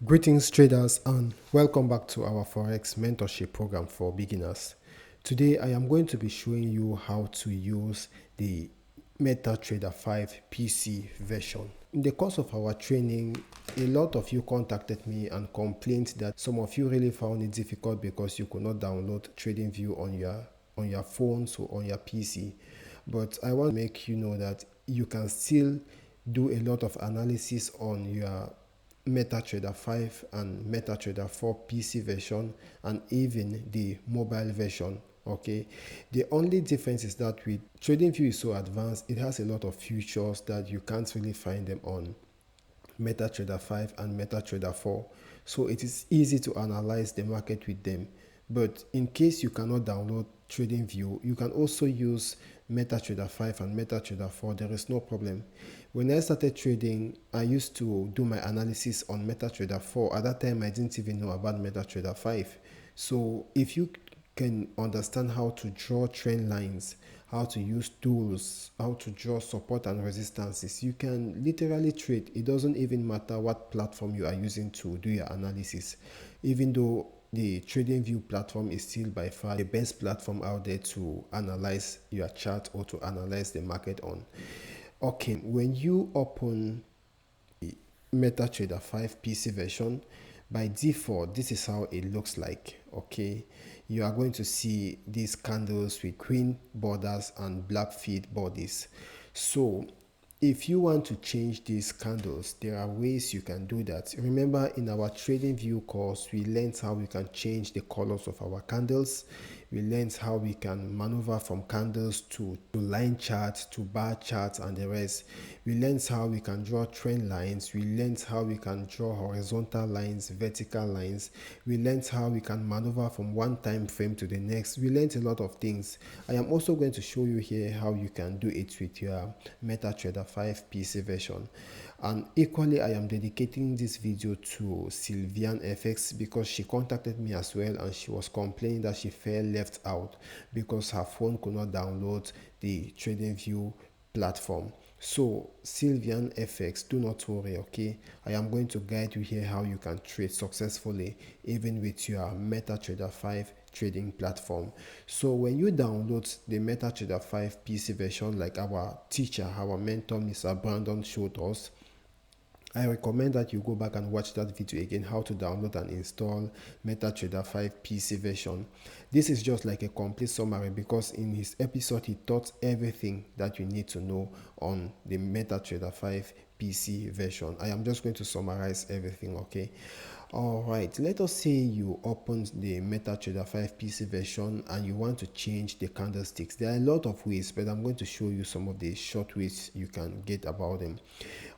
Greetings traders and welcome back to our Forex mentorship program for beginners. Today I am going to be showing you how to use the Metatrader5 PC version. In the course of our training, a lot of you contacted me and complained that some of you really found it difficult because you could not download TradingView on your phones or on your PC. But I want to make you know that you can still do a lot of analysis on your Metatrader 5 and Metatrader 4 PC version and even the mobile version. Okay, the only difference is that with TradingView is so advanced, it has a lot of features that you can't really find them on Metatrader 5 and Metatrader 4. So it is easy to analyze the market with them. But in case you cannot download TradingView, you can also use Metatrader 5 and Metatrader 4. There is no problem. When I started trading, I used to do my analysis on Metatrader 4. At that time, I didn't even know about Metatrader 5. So if you can understand how to draw trend lines, how to use tools, how to draw support and resistances, you can literally trade. It doesn't even matter what platform you are using to do your analysis, even though the TradingView platform is still by far the best platform out there to analyze your chart or to analyze the market on. Okay, when you open the Metatrader 5 PC version, by default this is how it looks like. Okay, you are going to see these candles with green borders and black feed bodies. So if you want to change these candles, there are ways you can do that. Remember, in our TradingView course, we learned how we can change the colors of our candles. We learned how we can maneuver from candles to line charts, to bar charts and the rest. We learned how we can draw trend lines. We learned how we can draw horizontal lines, vertical lines. We learned how we can maneuver from one time frame to the next. We learned a lot of things. I am also going to show you here how you can do it with your Metatrader 5 PC version. And equally, I am dedicating this video to Sylvian FX because she contacted me as well and she was complaining that she felt left out because her phone could not download the TradingView platform. So Sylvian FX, do not worry, okay? I am going to guide you here how you can trade successfully even with your Metatrader 5 trading platform. So when you download the Metatrader 5 PC version, like our teacher, our mentor, Mr. Brandon showed us, I recommend that you go back and watch that video again, how to download and install Metatrader 5 PC version. This is just like a complete summary because in his episode he taught everything that you need to know on the Metatrader 5 PC version. I am just going to summarize everything, okay? Alright, let us say you opened the Metatrader 5 PC version and you want to change the candlesticks. There are a lot of ways, but I'm going to show you some of the short ways you can get about them.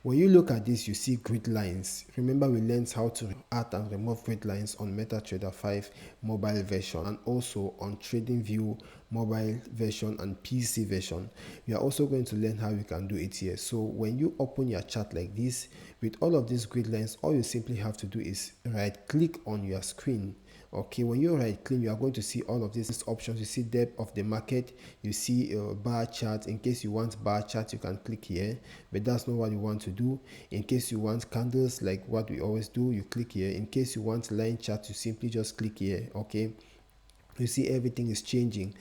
When you look at this, you see grid lines. Remember, we learned how to add and remove grid lines on Metatrader 5 mobile version and also on TradingView mobile version and PC version. We are also going to learn how you can do it here. So when you open your chart like this, with all of these grid lines, all you simply have to do is right click on your screen. Okay, when you right click, you are going to see all of these options. You see depth of the market, you see bar chart. In case you want bar chart, you can click here, but that's not what you want to do. In case you want candles, like what we always do, you click here. In case you want line chart, you simply just click here. Okay, you see everything is changing.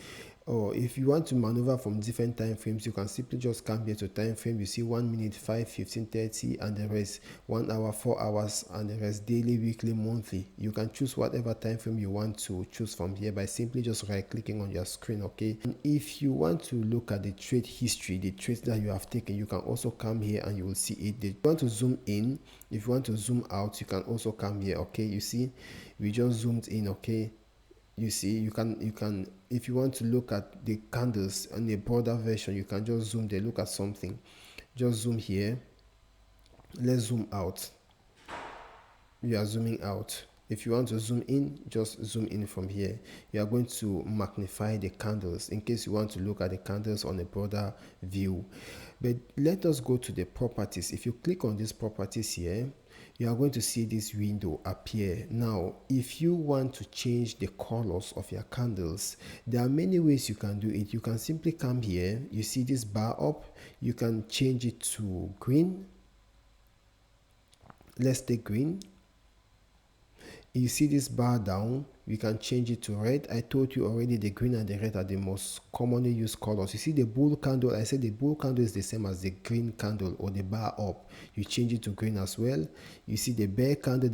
Or if you want to maneuver from different time frames, you can simply just come here to time frame. You see 1 minute, 5, 15, 30 and the rest, 1 hour, 4 hours and the rest, daily, weekly, monthly. You can choose whatever time frame you want to choose from here by simply just right clicking on your screen. Okay, and if you want to look at the trade history, the trades that you have taken, you can also come here and you will see it. If you want to zoom in, if you want to zoom out, you can also come here. Okay, you see we just zoomed in. Okay, you see you can if you want to look at the candles on a broader version, you can just zoom there, look at something, just zoom here. Let's zoom out. You are zooming out. If you want to zoom in, just zoom in from here. You are going to magnify the candles in case you want to look at the candles on a broader view. But let us go to the properties. If you click on these properties here, you are going to see this window appear. Now, if you want to change the colors of your candles, there are many ways you can do it. You can simply come here. You see this bar up. You can change it to green. Let's take green. You see this bar down, we can change it to red. I told you already the green and the red are the most commonly used colors. You see the bull candle, I said the bull candle is the same as the green candle or the bar up. You change it to green as well. You see the bear candle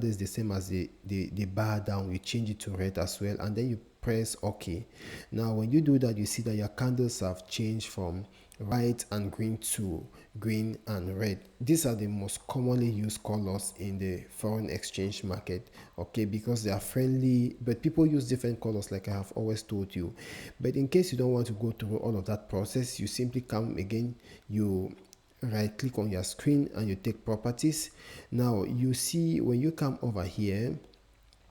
is the same as the bar down. You change it to red as well, and then you press OK. Now when you do that, you see that your candles have changed from white and green to green and red. These are the most commonly used colors in the foreign exchange market, okay, because they are friendly, but people use different colors like I have always told you. But in case you don't want to go through all of that process, you simply come again, you right click on your screen and you take properties. Now you see when you come over here,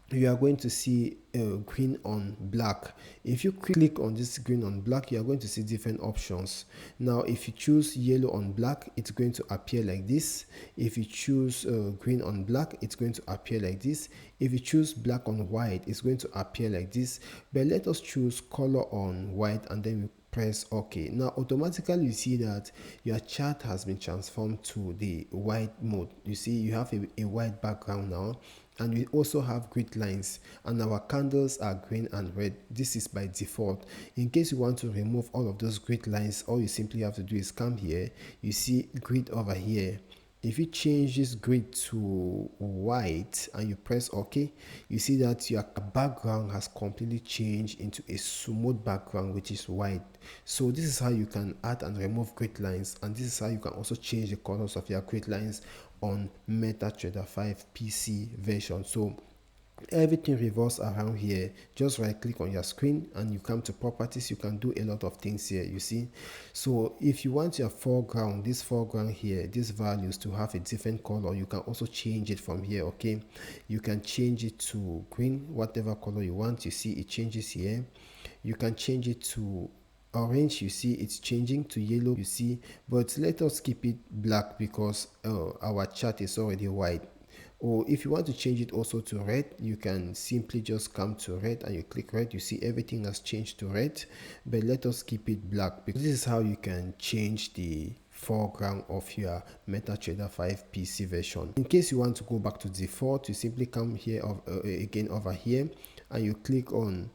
you are going to see green on black. If you click on this green on black, you are going to see different options. Now if you choose yellow on black, it's going to appear like this. If you choose green on black, it's going to appear like this. If you choose black on white, it's going to appear like this. But let us choose color on white and then we press OK. Now automatically you see that your chart has been transformed to the white mode. You see you have a white background now, and we also have grid lines, and our candles are green and red. This is by default. In case you want to remove all of those grid lines, all you simply have to do is come here. You see grid over here. If you change this grid to white and you press OK, you see that your background has completely changed into a smooth background which is white. So this is how you can add and remove grid lines, and this is how you can also change the colors of your grid lines on Metatrader5 PC version. So everything revolves around here. Just right click on your screen and you come to properties. You can do a lot of things here, you see. So if you want your foreground, this foreground here, these values to have a different color, you can also change it from here, okay. You can change it to green, whatever color you want. You see it changes here. You can change it to orange, you see it's changing to yellow, you see, but let us keep it black because our chart is already white. Or if you want to change it also to red, you can simply just come to red and you click red. You see everything has changed to red, but let us keep it black because this is how you can change the foreground of your Metatrader5 PC version. In case you want to go back to default, you simply come here again over here and you click on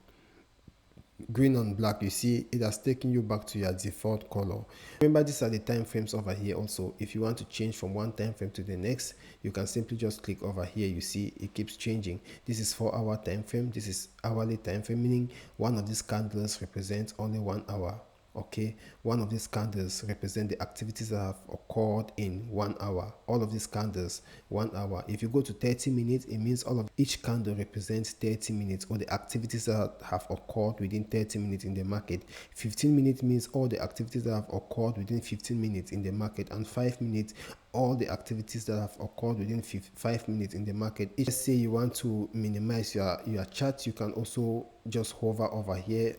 green on black. You see it has taken you back to your default color. Remember, these are the time frames over here. Also, if you want to change from one time frame to the next, you can simply just click over here. You see it keeps changing. This is 4-hour time frame, this is hourly time frame, meaning one of these candles represents only 1 hour. Okay, one of these candles represent the activities that have occurred in 1 hour. All of these candles 1 hour. If you go to 30 minutes, it means all of each candle represents 30 minutes or the activities that have occurred within 30 minutes in the market. 15 minutes means all the activities that have occurred within 15 minutes in the market, and 5 minutes all the activities that have occurred within 5 minutes in the market. Let's say you want to minimize your chart, you can also just hover over here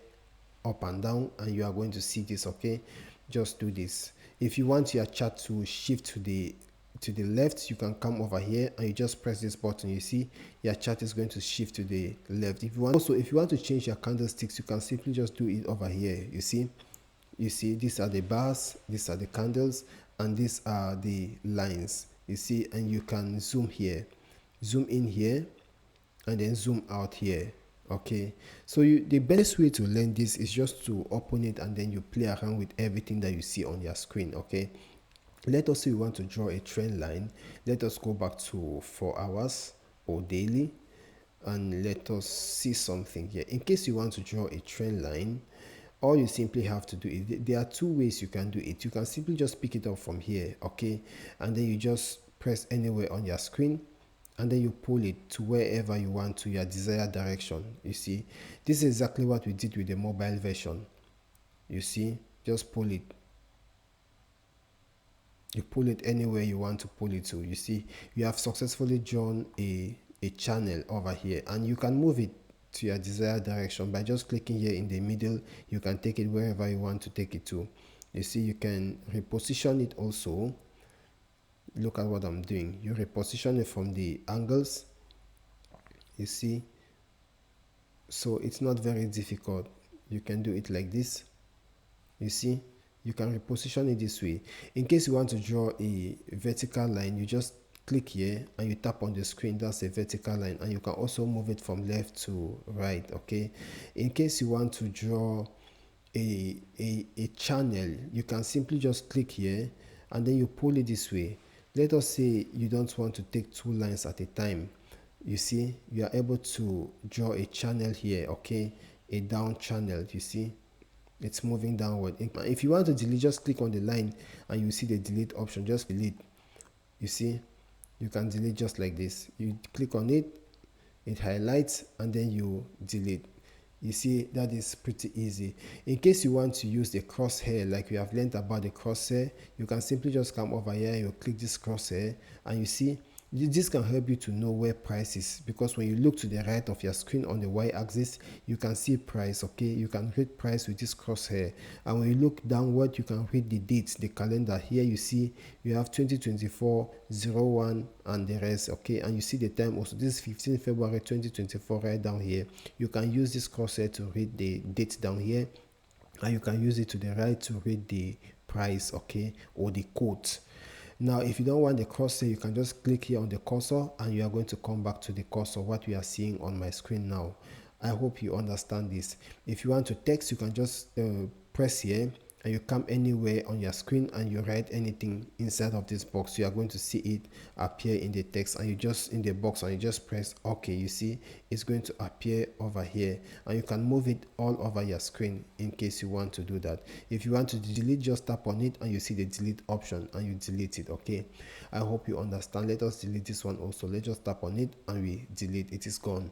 up and down and you are going to see this, okay. Just do this. If you want your chart to shift to the left, you can come over here and you just press this button. You see your chart is going to shift to the left. If you want to change your candlesticks, you can simply just do it over here. You see these are the bars, these are the candles, and these are the lines. You see, and you can zoom here, zoom in here, and then zoom out here. Okay, so the best way to learn this is just to open it and then you play around with everything that you see on your screen. Okay, let us say we want to draw a trend line. Let us go back to 4 hours or daily and let us see something here. In case you want to draw a trend line, all you simply have to do is, there are 2 ways you can do it. You can simply just pick it up from here, okay, and then you just press anywhere on your screen and then you pull it to wherever you want, to your desired direction. You see, this is exactly what we did with the mobile version. You see, just pull it. You pull it anywhere you want to pull it to. You see, you have successfully drawn a channel over here, and you can move it to your desired direction by just clicking here in the middle. You can take it wherever you want to take it to. You see, you can reposition it also. Look at what I'm doing. You reposition it from the angles. You see, so it's not very difficult. You can do it like this. You see, you can reposition it this way. In case you want to draw a vertical line, you just click here and you tap on the screen, that's a vertical line, and you can also move it from left to right. Okay, in case you want to draw a channel, you can simply just click here and then you pull it this way. Let us say you don't want to take two lines at a time. You see, you are able to draw a channel here. Okay, a down channel. You see, it's moving downward. If you want to delete, just click on the line and you see the delete option. Just delete. You see, you can delete just like this. You click on it, it highlights, and then you delete. You see, that is pretty easy. In case you want to use the crosshair, like we have learned about the crosshair, you can simply just come over here and you click this crosshair, and you see this can help you to know where price is, because when you look to the right of your screen on the y-axis, you can see price. Okay, you can read price with this crosshair, and when you look downward, you can read the dates, the calendar. Here you see you have 2024 01 and the rest. Okay, and you see the time also. This is 15 February 2024 right down here. You can use this crosshair to read the date down here, and you can use it to the right to read the price, okay, or the quote. Now, if you don't want the cursor, you can just click here on the cursor and you are going to come back to the cursor, what we are seeing on my screen now. I hope you understand this. If you want to text, you can just press here and you come anywhere on your screen and you write anything inside of this box. You are going to see it appear in the text, and you just in the box and you just press OK. You see it's going to appear over here, and you can move it all over your screen in case you want to do that. If you want to delete, just tap on it and you see the delete option and you delete it. Okay, I hope you understand. Let us delete this one also. Let's just tap on it and we delete it. Is gone.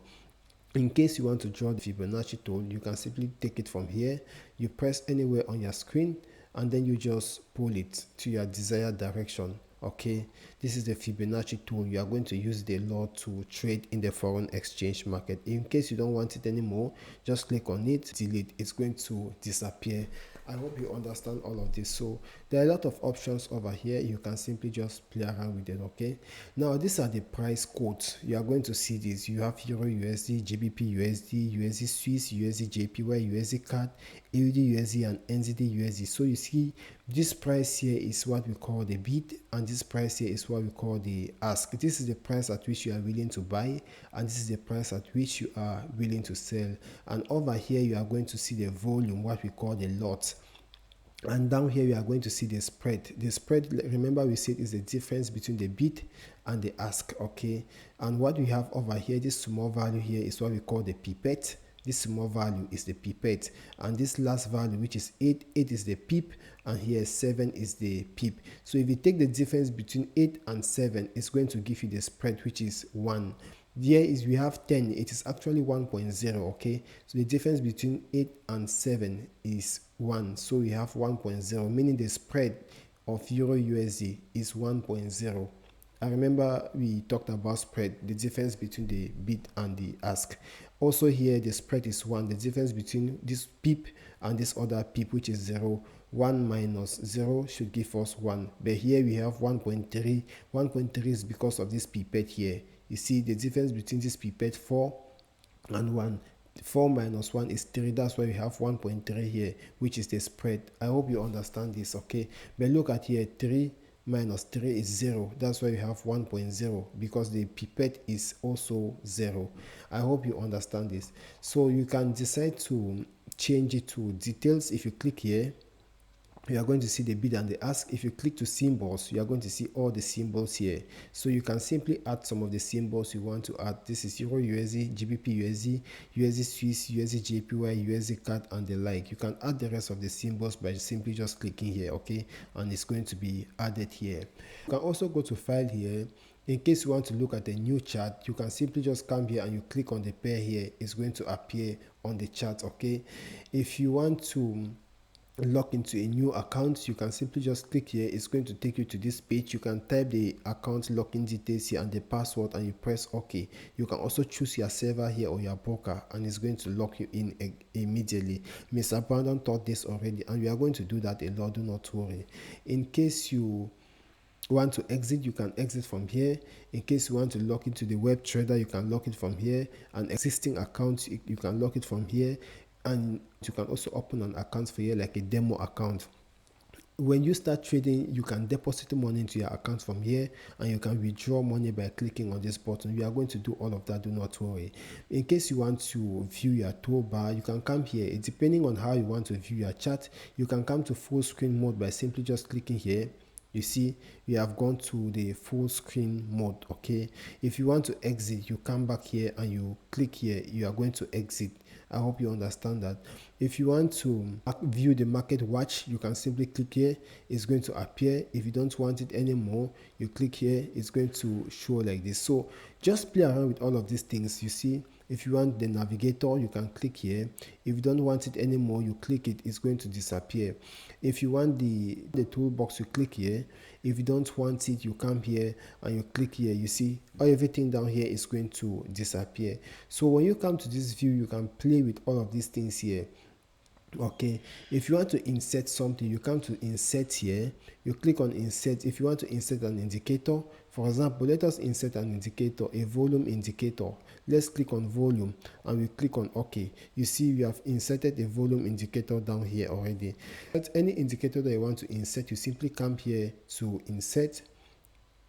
In case you want to draw the Fibonacci tool, you can simply take it from here. You press anywhere on your screen and then you just pull it to your desired direction. Okay, this is the Fibonacci tool. You are going to use it a lot to trade in the foreign exchange market. In case you don't want it anymore, just click on it, delete. It's going to disappear. I hope you understand all of this. So there are a lot of options over here. You can simply just play around with it. Okay, now these are the price quotes. You are going to see this. You have Euro USD, GBP USD, USD Swiss, USD JPY, USD CAD, AUD USD, and NZD USD. So you see this price here is what we call the bid, and this price here is what we call the ask. This is the price at which you are willing to buy, and this is the price at which you are willing to sell. And over here you are going to see the volume, what we call the lot. And down here we are going to see the spread. The spread, remember we said, is the difference between the bid and the ask. Okay, and what we have over here, this small value here, is what we call the pipette. This small value is the pipette, and this last value, which is 8 is the pip, and here 7 is the pip. So if you take the difference between 8 and 7, it's going to give you the spread, which is 1. Here is we have 10, it is actually 1.0. okay, so the difference between 8 and 7 is 1, so we have 1.0, meaning the spread of Euro USD is 1.0. I remember we talked about spread, the difference between the bid and the ask. Also here the spread is 1, the difference between this pip and this other pip, which is 0. 1 minus 0 should give us 1, but here we have 1.3. 1.3 is because of this pipette here. You see the difference between this pipette 4 and 1. 4 minus 1 is 3. That's why we have 1.3 here, which is the spread. I hope you understand this. Okay, but look at here, 3 minus 3 is 0. That's why we have 1.0, because the pipette is also 0. I hope you understand this. So you can decide to change it to details. If you click here, you are going to see the bid and the ask. If you click to symbols, you are going to see all the symbols here. So you can simply add some of the symbols you want to add. This is Euro USD, GBP USD, USD Swiss, USD JPY, USD CAD, and the like. You can add the rest of the symbols by simply just clicking here, okay, and it's going to be added here. You can also go to file here. In case you want to look at a new chart, you can simply just come here and you click on the pair here. It's going to appear on the chart. Okay, if you want to log into a new account, you can simply just click here. It's going to take you to this page. You can type the account login details here and the password, and you press OK. You can also choose your server here or your broker, and it's going to log you in immediately. Mr. Brandon taught this already, and we are going to do that a lot. Do not worry. In case you want to exit, you can exit from here. In case you want to log into the web trader, you can log it from here. An existing account, you can log it from here. And you can also open an account for here, like a demo account. when you start trading, you can deposit money into your account from here, and you can withdraw money by clicking on this button. We are going to do all of that, do not worry. In case you want to view your toolbar, you can come here. Depending on how you want to view your chart, you can come to full screen mode by simply just clicking here. You see, we have gone to the full screen mode. Okay, if you want to exit, you come back here and you click here. You are going to exit. I hope you understand that. If you want to view the market watch, you can simply click here. It's going to appear. If you don't want it anymore, you click here. It's going to show like this. So just play around with all of these things. You see, if you want the navigator, you can click here. If you don't want it anymore, you click it. It's going to disappear. If you want the toolbox, you click here. If you don't want it, you come here and you click here. You see, everything down here is going to disappear. So when you come to this view, you can play with all of these things here. Okay, if you want to insert something, you come to insert here. You click on insert. If you want to insert an indicator, for example, let us insert an indicator, a volume indicator. Let's click on volume and we click on OK. You see, we have inserted a volume indicator down here already. But any indicator that you want to insert, you simply come here to insert.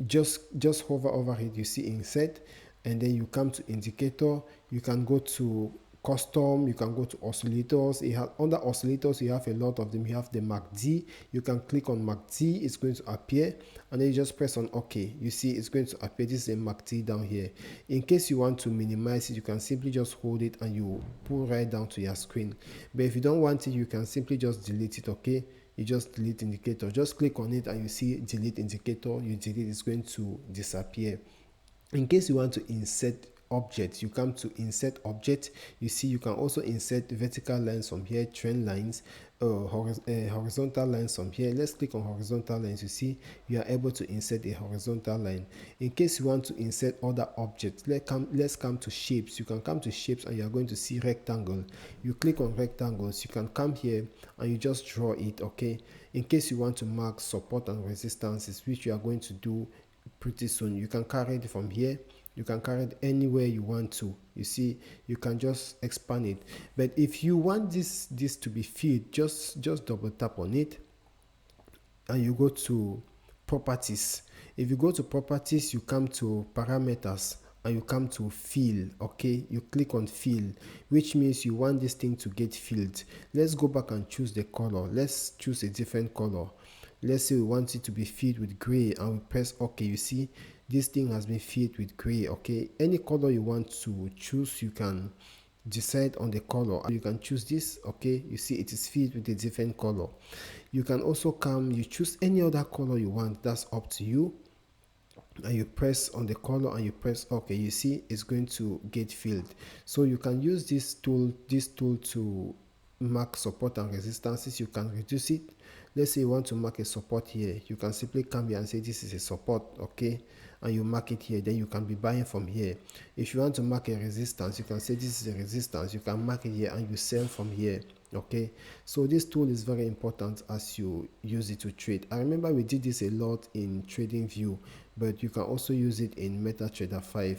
Just hover over it. You see insert, and then you come to indicator. You can go to custom, you can go to oscillators. Under oscillators, you have a lot of them. You have the MACD. You can click on MACD. It's going to appear, and then you just press on OK. You see, it's going to appear. This is a MACD down here. In case you want to minimize it, you can simply just hold it and you pull right down to your screen. But if you don't want it, you can simply just delete it. Okay, you just delete indicator. Just click on it and you see delete indicator. You delete, it's going to disappear. In case you want to insert object, you come to insert object. You see, you can also insert vertical lines from here, trend lines, horizontal lines from here. Let's click on horizontal lines. You see, you are able to insert a horizontal line. In case you want to insert other objects, let's come to shapes. You can come to shapes and you are going to see rectangle. You click on rectangles. You can come here and you just draw it. Okay, in case you want to mark support and resistances, which you are going to do pretty soon, you can carry it from here. You can carry it anywhere you want to. You see, you can just expand it. But if you want this to be filled, just double tap on it and you go to properties. If you go to properties, you come to parameters and you come to fill. Okay, you click on fill, which means you want this thing to get filled. Let's go back and choose the color. Let's choose a different color. Let's say we want it to be filled with gray and we press OK. You see, this thing has been filled with gray. Okay, any color you want to choose, you can decide on the color. You can choose this. Okay, you see it is filled with a different color. You can also come, you choose any other color you want. That's up to you. And you press on the color and you press OK. You see it's going to get filled. So you can use this tool to mark support and resistances. You can reduce it. Let's say you want to mark a support here. You can simply come here and say this is a support. Okay, and you mark it here. Then you can be buying from here. If you want to mark a resistance, you can say this is a resistance. You can mark it here and you sell from here. Okay, so this tool is very important as you use it to trade. I remember we did this a lot in TradingView, but you can also use it in Metatrader5.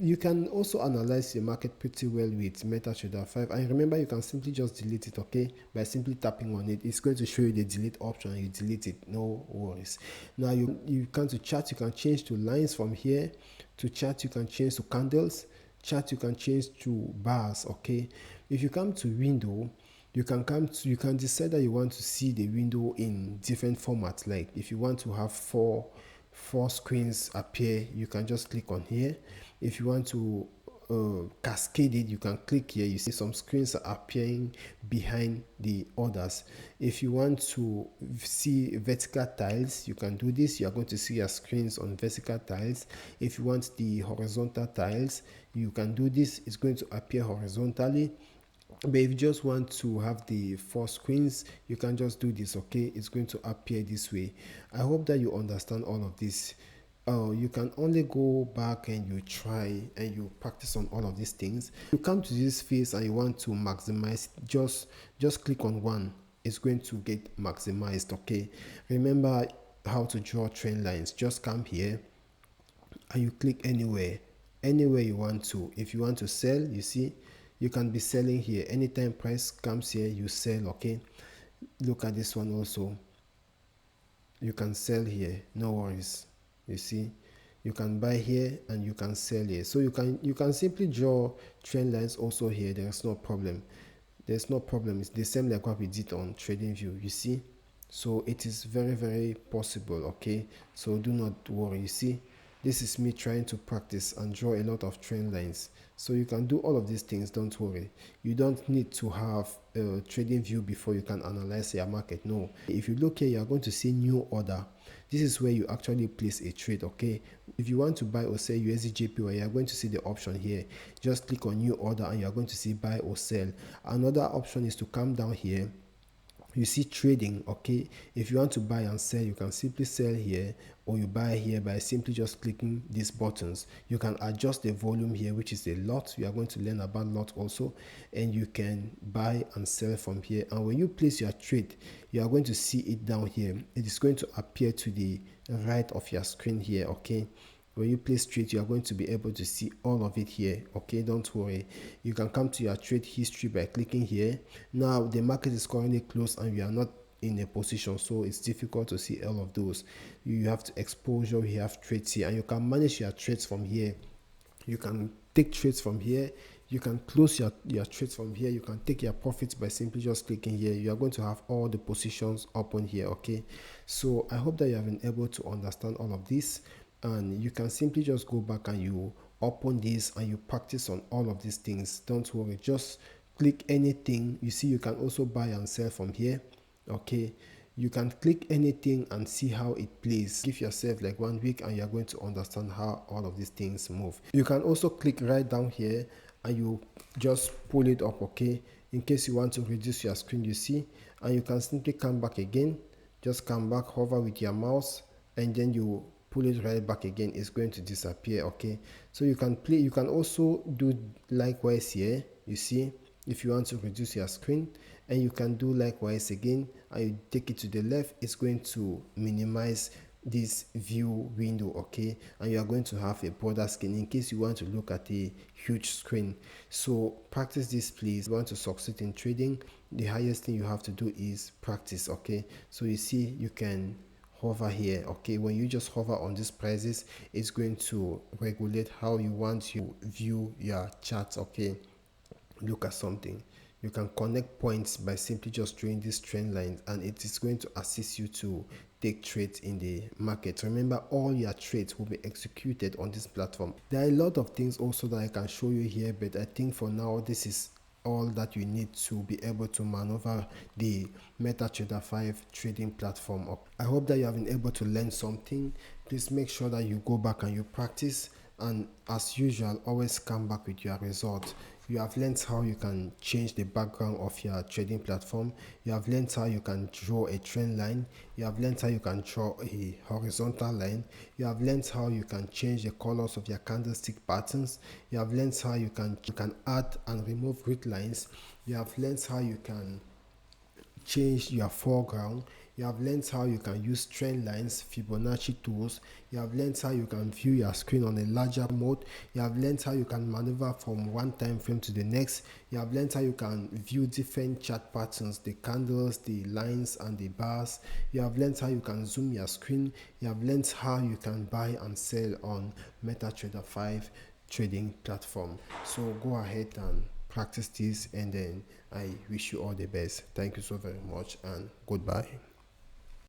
You can also analyze the market pretty well with Metatrader5. And remember, you can simply just delete it, okay, by simply tapping on it. It's going to show you the delete option and you delete it, no worries. Now you come to chart. You can change to lines from here. To chart, you can change to candles. Chart, you can change to bars. Okay, if you come to window, you can decide that you want to see the window in different formats. Like if you want to have four screens appear, you can just click on here. If you want to cascade it, you can click here. You see some screens are appearing behind the others. If you want to see vertical tiles, you can do this. You are going to see your screens on vertical tiles. If you want the horizontal tiles, you can do this. It's going to appear horizontally. But if you just want to have the 4 screens, you can just do this. Okay, it's going to appear this way. I hope that you understand all of this. You can only go back and you try and you practice on all of these things. You come to this phase and you want to maximize, just click on one. It's going to get maximized. Okay, remember how to draw trend lines. Just come here and you click anywhere you want to. If you want to sell, you see, you can be selling here. Anytime price comes here, you sell. Okay, look at this one also. you can sell here, no worries. You see, you can buy here and you can sell here. So you can simply draw trend lines also here. There's no problem. There's no problem. It's the same like what we did on TradingView, you see. So it is very, very possible. Okay, so do not worry. You see, this is me trying to practice and draw a lot of trend lines. So you can do all of these things, don't worry. You don't need to have a trading view before you can analyze your market. No, if you look here, you are going to see new order. This is where you actually place a trade. Okay, if you want to buy or sell USDJPY, you are going to see the option here. Just click on new order and you are going to see buy or sell. Another option is to come down here. You see trading. Okay, if you want to buy and sell, you can simply sell here or you buy here by simply just clicking these buttons. You can adjust the volume here, which is a lot. We are going to learn about lot also, and you can buy and sell from here. And when you place your trade, you are going to see it down here. It is going to appear to the right of your screen here. Okay, when you place trade, you are going to be able to see all of it here. Okay, don't worry. You can come to your trade history by clicking here. Now the market is currently closed and we are not in a position, so it's difficult to see all of those. You have to exposure, you have trades here, and you can manage your trades from here. You can take trades from here. You can close your trades from here. You can take your profits by simply just clicking here. You are going to have all the positions open here. Okay, so I hope that you have been able to understand all of this, and you can simply just go back and you open this and you practice on all of these things. Don't worry, just click anything. You see, you can also buy and sell from here. Okay, you can click anything and see how it plays. Give yourself like 1 week and you're going to understand how all of these things move. You can also click right down here and you just pull it up. Okay, in case you want to reduce your screen, you see, and you can simply come back again. Just come back, hover with your mouse, and then you pull it right back again. It's going to disappear. Okay, so you can play. You can also do likewise here. You see, if you want to reduce your screen, and you can do likewise again and you take it to the left, it's going to minimize this view window. Okay, and you are going to have a broader screen in case you want to look at a huge screen. So practice this, please. If you want to succeed in trading, the highest thing you have to do is practice. Okay, so you see, you can hover here. Okay, when you just hover on these prices, it's going to regulate how you want to view your charts. Okay, look at something. You can connect points by simply just drawing this trend line, and it is going to assist you to take trades in the market. Remember, all your trades will be executed on this platform. There are a lot of things also that I can show you here, but I think for now this is all that you need to be able to maneuver the Metatrader5 trading platform up. I hope that you have been able to learn something. Please make sure that you go back and you practice, and as usual, always come back with your result. You have learned how you can change the background of your trading platform. You have learned how you can draw a trend line. You have learned how you can draw a horizontal line. You have learned how you can change the colors of your candlestick patterns. You have learned how you can add and remove grid lines. You have learned how you can change your foreground. You have learned how you can use trend lines, Fibonacci tools. You have learned how you can view your screen on a larger mode. You have learned how you can maneuver from one time frame to the next. You have learned how you can view different chart patterns, the candles, the lines, and the bars. You have learned how you can zoom your screen. You have learned how you can buy and sell on Metatrader5 trading platform. So go ahead and practice this, and then I wish you all the best. Thank you so very much, and goodbye.